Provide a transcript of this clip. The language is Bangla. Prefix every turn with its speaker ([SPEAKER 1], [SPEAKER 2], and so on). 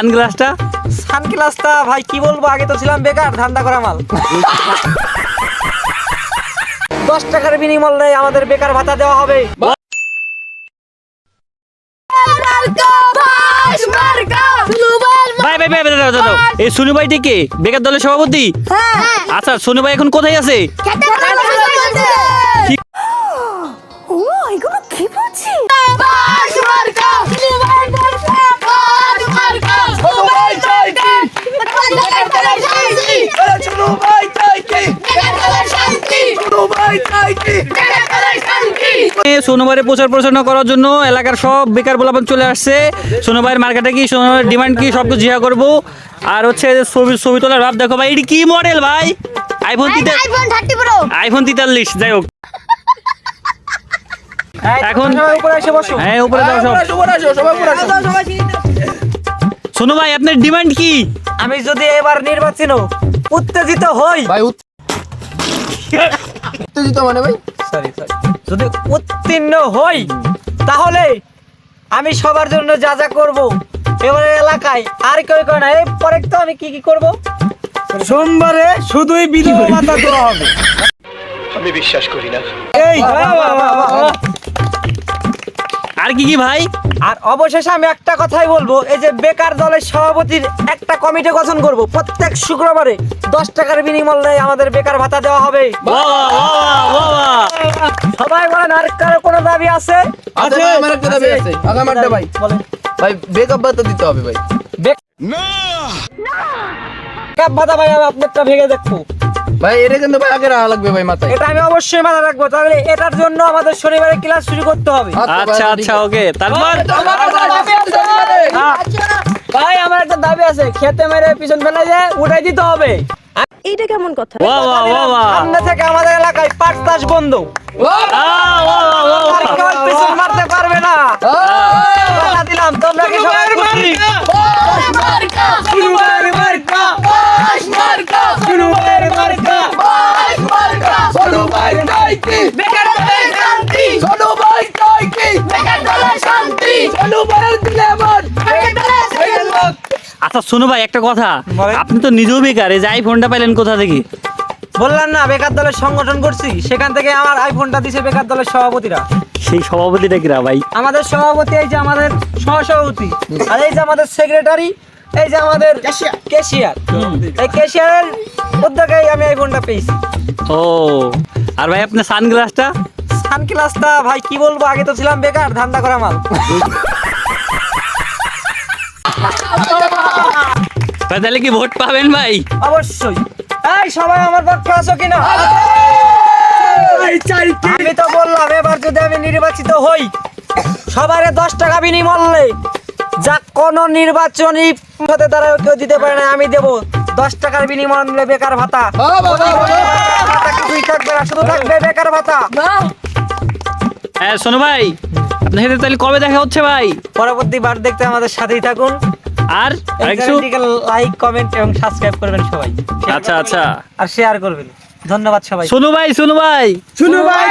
[SPEAKER 1] সানগ্লাসটা?
[SPEAKER 2] সানগ্লাসটা ভাই কি বলবো, আগে তো ছিলাম বেকার, ধান্দা করা মাল। 10 টাকার বিনিময়ে আমাদের বেকার ভাতা দেওয়া হবে।
[SPEAKER 1] ভাই ভাই ভাই দাও। এই সোনু ভাইটি কে? বেকার দলের সভাপতি? আচ্ছা, সোনু ভাই এখন কোথায় আছে? সোনু ভাইয়ের প্রচার প্রচারণা করার জন্য এলাকার সব বেকার বলাপন চলে আসছে। সোনু ভাইয়ের মার্কেটে কি, সোনু ভাইয়ের ডিমান্ড কি, সবকিছু জিজ্ঞাসা করবো। আর হচ্ছে ছবি তোলার ভাব দেখো ভাই, এটি কি মডেল ভাই? IPhone 30 pro, iPhone 43। যাই হোক, এখন
[SPEAKER 2] উপরে এসে বসো।
[SPEAKER 1] হ্যাঁ, উপরে যাও সব। সোনু ভাই, আপনার ডিমান্ড কি?
[SPEAKER 2] আমি যদি এবার নির্বাচন উত্তেজিত হই,
[SPEAKER 3] ভাই উত্তেজিত মানে ভাই
[SPEAKER 2] সরি যদি উত্তীর্ণ হই, তাহলে আমি সবার জন্য যা যা করব এবারে এলাকায় আর কেউ করে না। এই পরে তো আমি কি করব, সোমবারে শুধুই বিধবা ভাতা দেওয়া হবে।
[SPEAKER 4] আমি বিশ্বাস করি না।
[SPEAKER 2] এই
[SPEAKER 1] আর কি কি ভাই?
[SPEAKER 2] আর অবশেষে আমি একটা কথাই বলবো, এই যে বেকার দলের সভাপতির একটা কমিটি গঠন করব। প্রত্যেক শুক্রবারে 10 টাকার বিনিময়ে আমাদের বেকার ভাতা দেওয়া হবে। সবাই বলেন, আর কারো কোনো দাবি আছে?
[SPEAKER 3] আছে ভাই, আমার একটা দাবি আছে। আগামারটা ভাই
[SPEAKER 2] বলেন।
[SPEAKER 3] ভাই বেকআপ ভাতা দিতে হবে ভাই।
[SPEAKER 2] বেকআপ ভাতা ভাই আমি আপনারটা ভেঙে দেখবো
[SPEAKER 3] ভাই এটা কিন্তু ভাই আগে রাখা লাগবে ভাই মাথায়।
[SPEAKER 2] এটা আমি অবশ্যই মাথায় রাখবো। তাহলে এটার জন্য আমাদের শনিবারে ক্লাস শুরু করতে হবে।
[SPEAKER 1] আচ্ছা আচ্ছা, ওকে। তারপর
[SPEAKER 2] ভাই আমার একটা দাবি আছে, খেতে মেরে পিছন ফেলে যে উঠাই দিতে হবে।
[SPEAKER 5] এইটা কেমন কথা?
[SPEAKER 2] সামনে থেকে আমাদের এলাকায় পাট চাষ বন্ধ, আর কেউ পিছন মারতে পারবে না। কথা দিলাম, তোমরা কি সবাই খুশি?
[SPEAKER 1] আচ্ছা সোনু ভাই, একটা কথা,
[SPEAKER 2] বলেন।
[SPEAKER 1] আপনি তো নিজেও বেকার, এই যে আইফোনটা পাইলেন কোথা থেকে?
[SPEAKER 2] বললাম না বেকার দলের সংগঠন করছি, সেখান থেকে আমার আইফোনটা দিছে বেকার দলের সভাপতিরা।
[SPEAKER 1] সেই সভাপতিটা কিরা ভাই?
[SPEAKER 2] আমাদের সভাপতি, এই যে আমাদের সহসভাপতি, আর এই যে আমাদের সেক্রেটারি, এই যে আমাদের ক্যাশিয়ার। এই ক্যাশিয়ারের উদ্যোগে আমি আইফোনটা পেয়েছি।
[SPEAKER 1] ও, আর ভাই আপনার সানগ্লাসটা?
[SPEAKER 2] সানগ্লাসটা ভাই কি বলবো, আগে তো ছিলাম বেকার, ধান্দা করা মাল।
[SPEAKER 1] ভাই তাহলে কি ভোট পাবেন ভাই?
[SPEAKER 2] অবশ্যই। এই সবাই আমার পক্ষে আছো কিনা? আমি তো বললাম, এবার যদি আমি নির্বাচিত হই, সবারে 10 টাকা বিনিময়ে, যা কোন নির্বাচনী হতে তারা কেউ দিতে পারে না, আমি দেব 10 টাকার বিনিময়ে বেকার ভাতা। ভাতা কিছুই থাকবে না, শুধু থাকবে বেকার ভাতা।
[SPEAKER 1] হ্যাঁ সোনু ভাই, আপনার সাথে তাহলে কবে দেখা হচ্ছে ভাই?
[SPEAKER 2] পরবর্তী বার দেখতে আমাদের সাথেই থাকুন।
[SPEAKER 1] আর
[SPEAKER 2] লাইক, কমেন্ট এবং সাবস্ক্রাইব করবেন সবাই।
[SPEAKER 1] আচ্ছা আচ্ছা,
[SPEAKER 2] আর শেয়ার করবেন। ধন্যবাদ সবাই।
[SPEAKER 1] সোনু ভাই।
[SPEAKER 2] শুনু ভাই।